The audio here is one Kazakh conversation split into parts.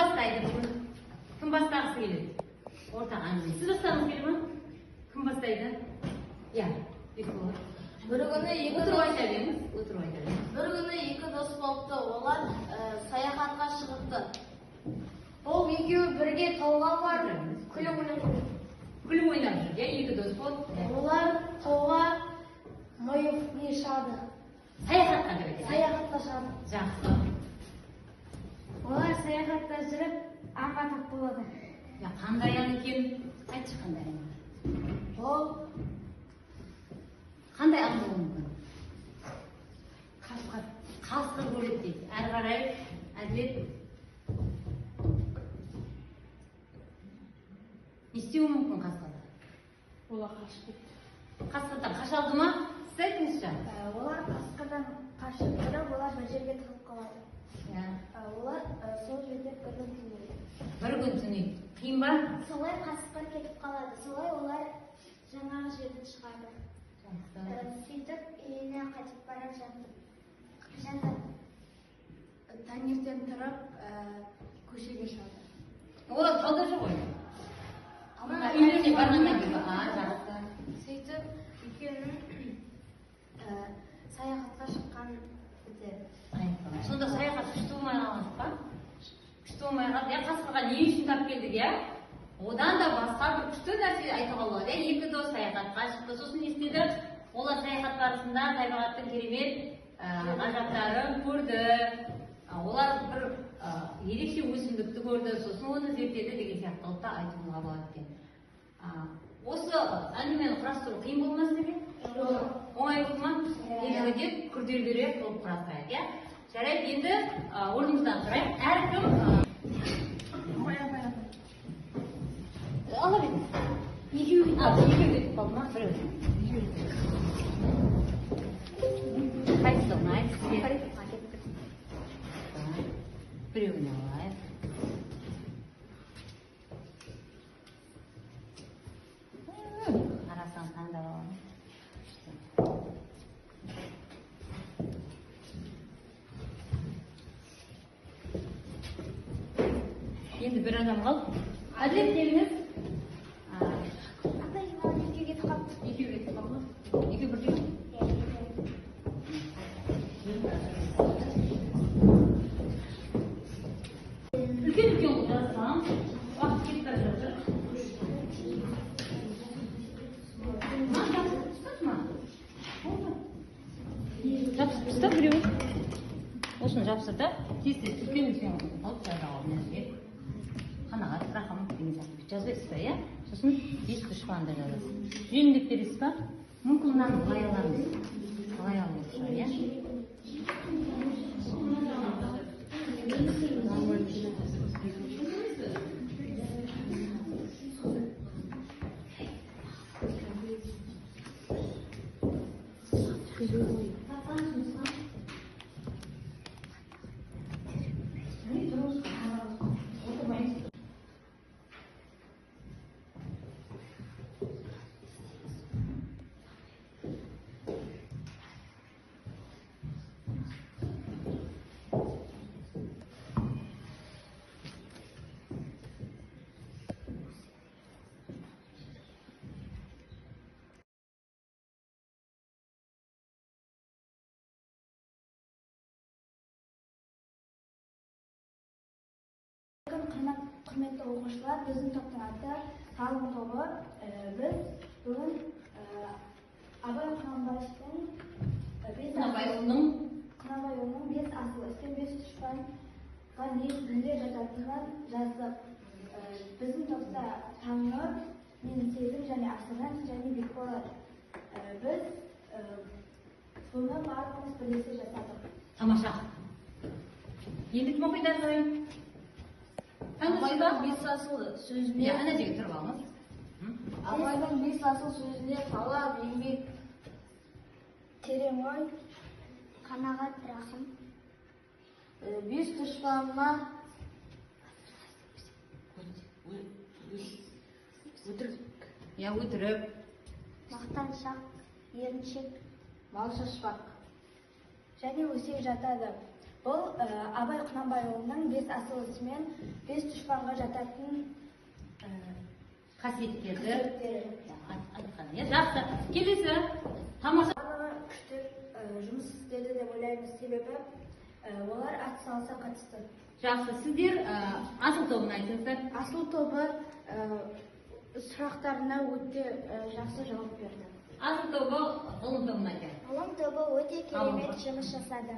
бастайды бүгін? Кім бастағысы келеді? Ортаға әңгіме. Сіз бастағыңыз келе ма? Кім бастайды? Иә, Бекболат. Бір күні отырып айта беріңіз. Бір күні екі дос болыпты. Олар саяхатқа шығыпты. Ол екеуі бірге тауға барды. Күліп ойнап жүр. Екі дос болды. Олар тауға не шады. Саяхатқа кіреді. Саяхатқа шады. Жақсы. Олар саяхатта жүріп аңға тап болады. Қандай аң екен? Айтшы қандай аң? Ол қандай аң болуы мүмкін? Қасқыр көреді дейді. Әрі қарай әділет. Не істеуі мүмкін қасқырда? олар қашып кетті. Қасқырдан қаша алды ма? Сіз айтыңызшы. Олар қасқырдан қашып тұрып, олар бір жерге тығылып қалады. Олар сол жерде бір күн түнейді. Бір күн түнейді. Қиын ба? Солай қасқыр кетіп қалады. Солай олар жаңағы жерден шығады. Сөйтіп үйіне қайтып бара жатыр. Таңертең тұрып көшеге шығады. Олар тауда жоқ ой. Үйлеріне барғаннан кейін. Жақсы. Сөйтіп екеуінің саяхатқа шыққан бітеді. Сонда саяхат күшті болмай қалған жоқ па? Күшті болмай қалды. Қасқырға не үшін тап келдік, иә? Одан да басқа бір күшті нәрсе айтуға болады. Екі дос саяхатқа шықты. Сосын не істеді? Олар саяхат барысында табиғаттың керемет ғажаптарын көрді. Олар бір ерекше өсімдікті көрді. Сосын оны зерттеді деген сияқтылықта айтуға болады екен. Осы әңгімені құрастыру қиын болмас деп? Оңай болды ма? Ендігі күрделірек қылып құрастырайық, иә? Жарайды, енді орнымыздан тұрайық. Әркім ала беріңіз. Екеуі кетіп қалды ма? Қайсысы ұнайды сізге? Біреуін алайық. Арасынан таңдап аламын. Енді бір адам қалды. Әділет келіңіз. Екеуі кетіп қалды. Екеуі кетіп қалды ма? Екеуі бірдей ме? Үлкен жазсам, уақыт кетіп бара жатыр. Жапсырып тастап біреуі. Осыны жапсыр да, тез-тез үлкен алып жаза алып. Қанағат, рахым деген сияқты жазбайсыз ба, иә? Сосын бес дұшпанды жазасыз. Жүйемдеп бересіз ба? Мүмкін мынаны былай аламыз. Былай алып шығар, иә? Құрметті оқушылар, біздің топтың аты ғалым тобы. Біз бүгін Абай Құнанбайұлының бес асыл істен бес дұшпанға не жататынын жаздық. Біздің топта Таңғы, мен Сезім және Асыран және Бекболат. Біз бұны барлығымыз бірлесе жасадық. Тамаша. Енді кім оқиды әрі? Абайдың бес асыл сөзіне ана жерге тұрып алыңыз. Абайдың бес асыл сөзіне талап, еңбек, терең ой, қанағат, рахым. Бес дұшпанына өтірік, мақтаншақ, еріншек, мал шашпақ және өсек жатады. Бұл Абай Құнанбайұлының 5 асыл ісімен 5 дұшпанға жататын қасиеттерді айтқан. Жақсы. Келесі. Тамаша. Күштер жұмыс істеді деп ойлаймыз, себебі олар ат салыса қатысты. Жақсы. Сіздер асыл тобын айтыңыздар. Асыл тобы сұрақтарына өте жақсы жауап берді. Асыл тобы ғылым тобын айтады. Ғылым тобы өте керемет жұмыс жасады.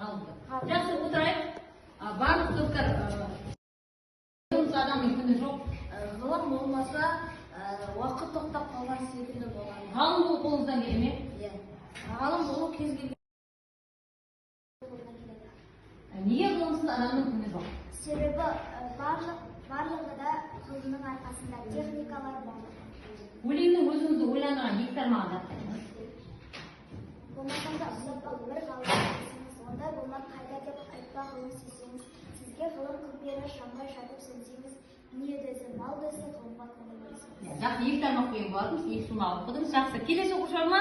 Жақсы, отырайық. Барлық топтар адамның күні жоқ. Ғылым болмаса, уақыт тоқтап қалған секілді болады. Ғалым болу қолыңыздан келе ме? Иә. Ғалым болу кез келген. Неге ғылымсыз адамның күні жоқ? Себебі барлығы да ғылымның арқасында техникалар бар. Өлеңнің өзіңізді ойландырған гектар маған жатқаныңыз. Болмасаңда ұстап бір ғалым десеңіз, онда болмақ қайда деп айтпақ ғылым сесеңіз, сізге ғылым күмбері шамға жатып сөнсеңіз, не дөзі, мал дөзі, ғылымға көңіл бөлсеңіз. Жақсы, 2 тармақ деген болатын, 2 сумақ оқыдыңыз. Жақсы, келесі оқушыларыма.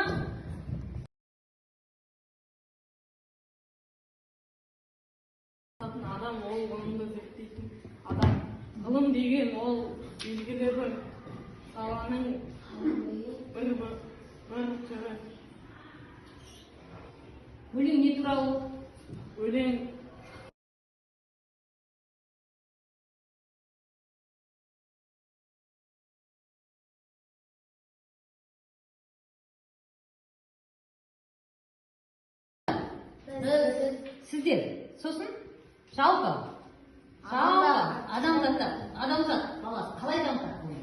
Адам ол ғылымды зерттейтін адам. Ғылым деген ол белгілі бір саланың бір түрі. Өлең не туралы? Өлең Сіздер, сосын жалпы адамзат баласы қалай дамытады?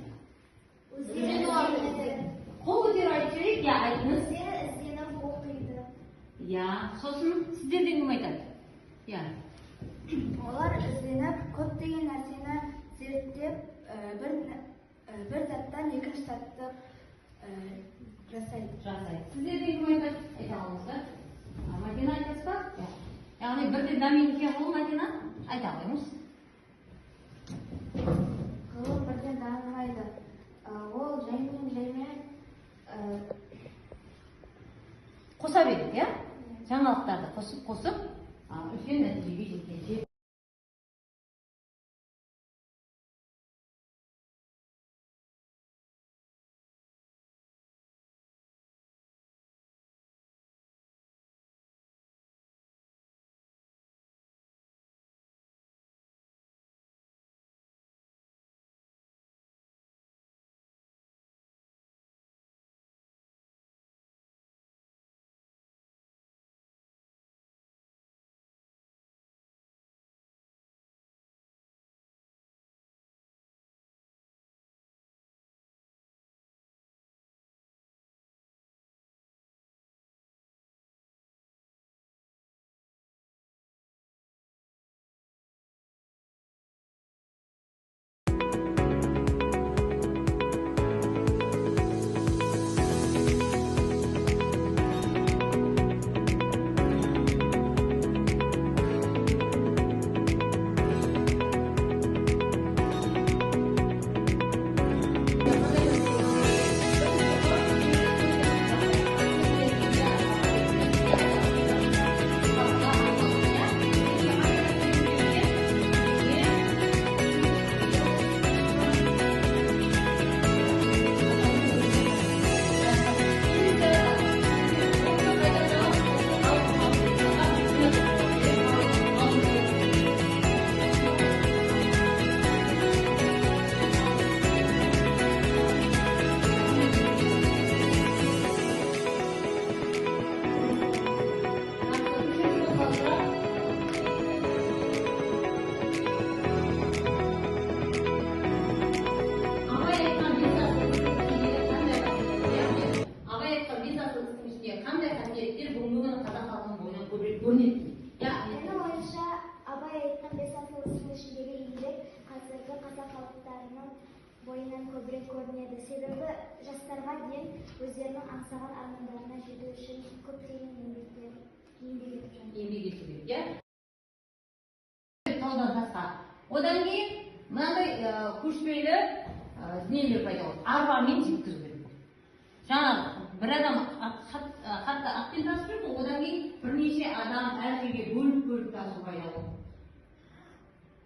Қол көтеріп айтып жіберейік, я айтыңыз. Ізденіп оқиды. Я, сосын сіздерден кім айтады? Я. Олар ізденіп, көптеген нәрсені зерттеп, бір заттан екінші затты жасайды. Сіздерден кім айтады? Айта алыңыздар. Мәдина айтасыз ба? Яғни бірде дамиды ғылым, Мәдина? Айта қойыңыз. Ғылым бірден дамымайды. Ол жаймен Қоса береді, жаңалықтарды қосып, үлкен нәтижеге жеткенше. Менің ойымша, Абай айтқан 5 асыл ісінің ішіндегі еңбек қазіргі қазақ халықтарының бойынан көбірек көрінеді. Себебі жастарға дейін өздерінің аңсаған армандарына жету үшін көптеген еңбек етіп иә? Таудан тасқа. Одан кейін мынандай көшпелі дүниелер пайда болды. Арбамен жеткізу керек. Жаңағы бір адам қатты атпен тасып берді, одан кейін бірнеше адам әр жерге бөліп группасы пайда болды.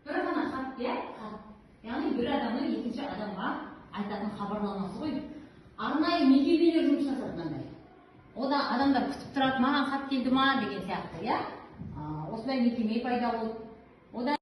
Бір ғана хат, иә? Хат. Яғни бір адамның екінші адамға айтатын хабарламасы ғой. Арнайы мекемелер жұмыс жасады мынандай. Ода адамдар күтіп тұрады, маған хат келді ма деген сияқты, иә? Осындай мекеме пайда болды. Одан